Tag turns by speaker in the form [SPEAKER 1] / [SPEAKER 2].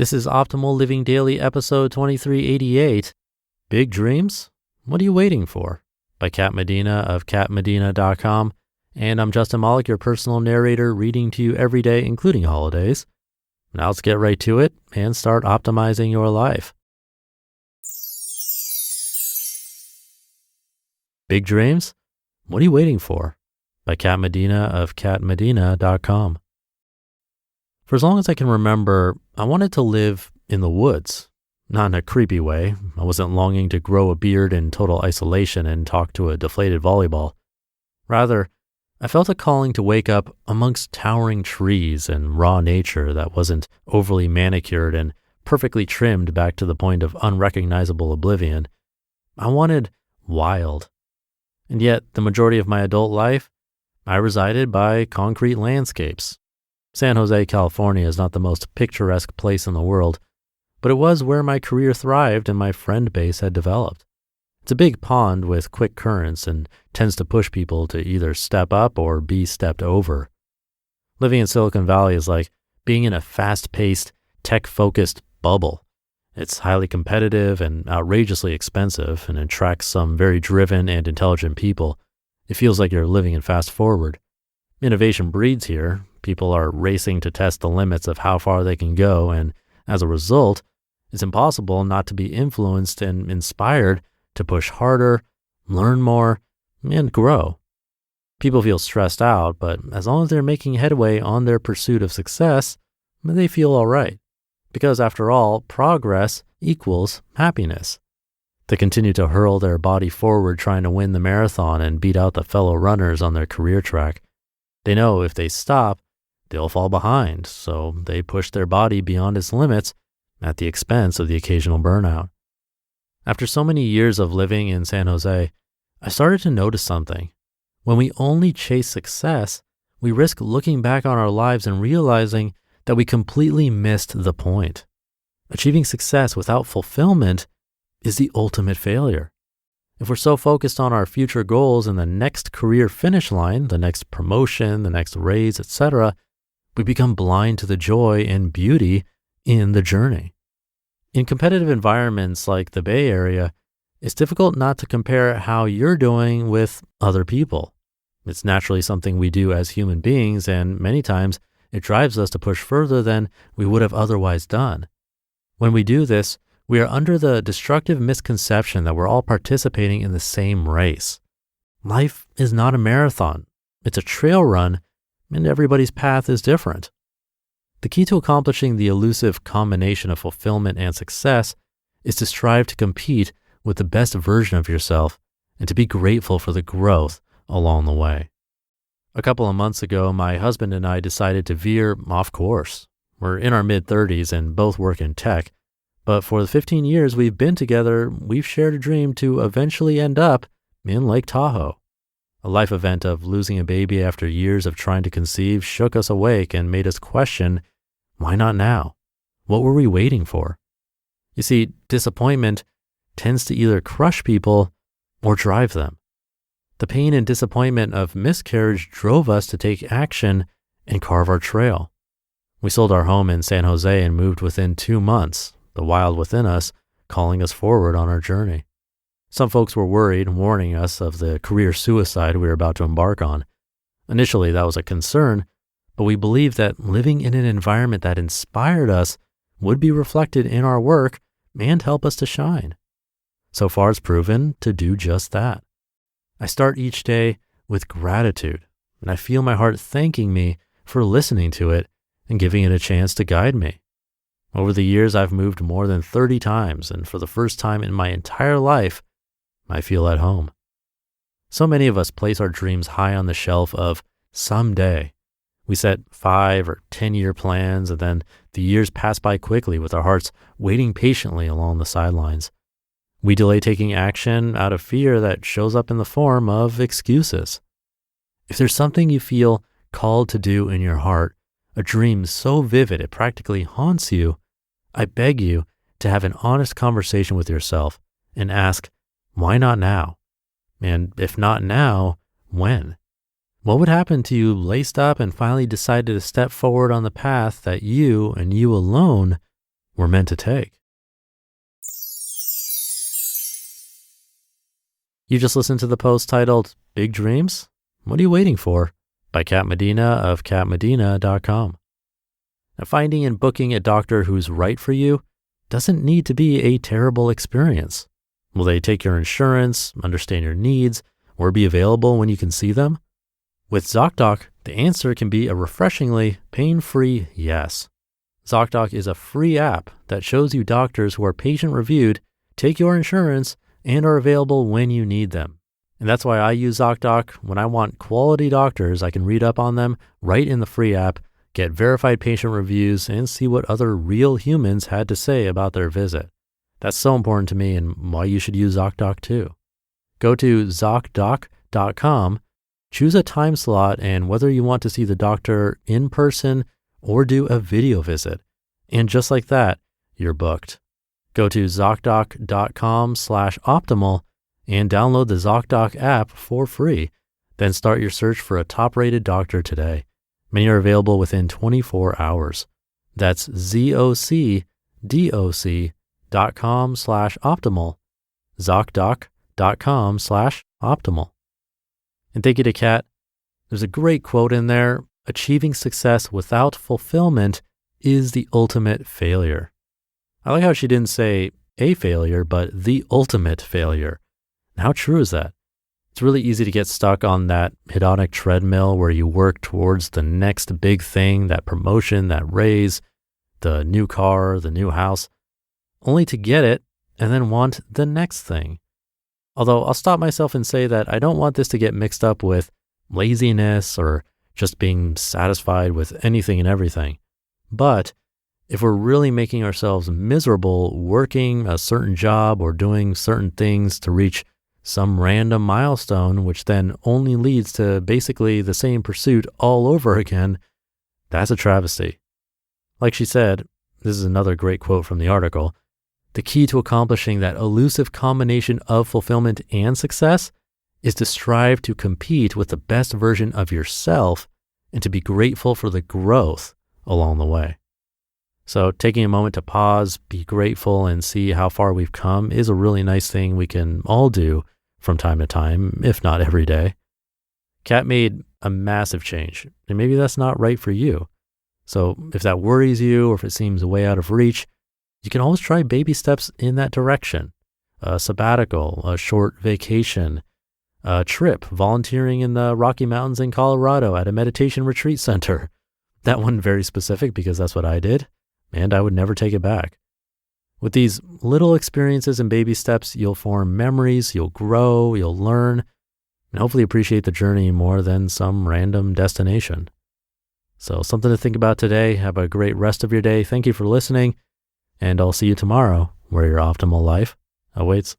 [SPEAKER 1] This is Optimal Living Daily episode 2388. Big Dreams? What are you waiting for? By Kat Medina of katmedina.com. And I'm Justin Malik, your personal narrator, reading to you every day, including holidays. Now let's get right to it and start optimizing your life. Big Dreams? What are you waiting for? By Kat Medina of katmedina.com. For as long as I can remember, I wanted to live in the woods. Not in a creepy way. I wasn't longing to grow a beard in total isolation and talk to a deflated volleyball. Rather, I felt a calling to wake up amongst towering trees and raw nature that wasn't overly manicured and perfectly trimmed back to the point of unrecognizable oblivion. I wanted wild. And yet, the majority of my adult life, I resided by concrete landscapes. San Jose, California is not the most picturesque place in the world, but it was where my career thrived and my friend base had developed. It's a big pond with quick currents and tends to push people to either step up or be stepped over. Living in Silicon Valley is like being in a fast-paced, tech-focused bubble. It's highly competitive and outrageously expensive and attracts some very driven and intelligent people. It feels like you're living in fast forward. Innovation breeds here. People are racing to test the limits of how far they can go, and as a result, it's impossible not to be influenced and inspired to push harder, learn more, and grow. People feel stressed out, but as long as they're making headway on their pursuit of success, they feel all right. Because after all, progress equals happiness. They continue to hurl their body forward trying to win the marathon and beat out the fellow runners on their career track. They know if they stop, they'll fall behind, so they push their body beyond its limits at the expense of the occasional burnout. After so many years of living in San Jose, I started to notice something. When we only chase success, we risk looking back on our lives and realizing that we completely missed the point. Achieving success without fulfillment is the ultimate failure. If we're so focused on our future goals and the next career finish line, the next promotion, the next raise, etc., we become blind to the joy and beauty in the journey. In competitive environments like the Bay Area, it's difficult not to compare how you're doing with other people. It's naturally something we do as human beings, and many times it drives us to push further than we would have otherwise done. When we do this, we are under the destructive misconception that we're all participating in the same race. Life is not a marathon. It's a trail run, and everybody's path is different. The key to accomplishing the elusive combination of fulfillment and success is to strive to compete with the best version of yourself and to be grateful for the growth along the way. A couple of months ago, my husband and I decided to veer off course. We're in our mid-30s and both work in tech. But for the 15 years we've been together, we've shared a dream to eventually end up in Lake Tahoe. A life event of losing a baby after years of trying to conceive shook us awake and made us question, why not now? What were we waiting for? You see, disappointment tends to either crush people or drive them. The pain and disappointment of miscarriage drove us to take action and carve our trail. We sold our home in San Jose and moved within 2 months. The wild within us calling us forward on our journey. Some folks were worried, warning us of the career suicide we were about to embark on. Initially, that was a concern, but we believed that living in an environment that inspired us would be reflected in our work and help us to shine. So far, it's proven to do just that. I start each day with gratitude, and I feel my heart thanking me for listening to it and giving it a chance to guide me. Over the years, I've moved more than 30 times, and for the first time in my entire life, I feel at home. So many of us place our dreams high on the shelf of someday. We set 5 or 10-year plans, and then the years pass by quickly with our hearts waiting patiently along the sidelines. We delay taking action out of fear that shows up in the form of excuses. If there's something you feel called to do in your heart, a dream so vivid it practically haunts you, I beg you to have an honest conversation with yourself and ask, why not now? And if not now, when? What would happen to you laced up and finally decided to step forward on the path that you and you alone we're meant to take. You just listened to the post titled Big Dreams? What are you waiting for? By Kat Medina of catmedina.com. Now, finding and booking a doctor who's right for you doesn't need to be a terrible experience. Will they take your insurance, understand your needs, or be available when you can see them? With ZocDoc, the answer can be a refreshingly pain-free yes. ZocDoc is a free app that shows you doctors who are patient-reviewed, take your insurance, and are available when you need them. And that's why I use ZocDoc. When I want quality doctors, I can read up on them right in the free app, get verified patient reviews, and see what other real humans had to say about their visit. That's so important to me and why you should use ZocDoc too. Go to ZocDoc.com, choose a time slot, and whether you want to see the doctor in person or do a video visit. And just like that, you're booked. Go to ZocDoc.com/optimal and download the ZocDoc app for free. Then start your search for a top-rated doctor today. Many are available within 24 hours. That's ZocDoc.com/optimal, ZocDoc.com/optimal. And thank you to Kat. There's a great quote in there: achieving success without fulfillment is the ultimate failure. I like how she didn't say a failure, but the ultimate failure. How true is that? It's really easy to get stuck on that hedonic treadmill where you work towards the next big thing, that promotion, that raise, the new car, the new house, only to get it and then want the next thing. Although I'll stop myself and say that I don't want this to get mixed up with laziness or just being satisfied with anything and everything. But if we're really making ourselves miserable working a certain job or doing certain things to reach some random milestone, which then only leads to basically the same pursuit all over again, that's a travesty. Like she said, this is another great quote from the article, the key to accomplishing that elusive combination of fulfillment and success is to strive to compete with the best version of yourself and to be grateful for the growth along the way. So taking a moment to pause, be grateful, and see how far we've come is a really nice thing we can all do from time to time, if not every day. Kat made a massive change, and maybe that's not right for you. So if that worries you or if it seems way out of reach, you can always try baby steps in that direction. A sabbatical, a short vacation, a trip, volunteering in the Rocky Mountains in Colorado at a meditation retreat center. That one very specific because that's what I did. And I would never take it back. With these little experiences and baby steps, you'll form memories, you'll grow, you'll learn, and hopefully appreciate the journey more than some random destination. So something to think about today. Have a great rest of your day. Thank you for listening, and I'll see you tomorrow where your optimal life awaits.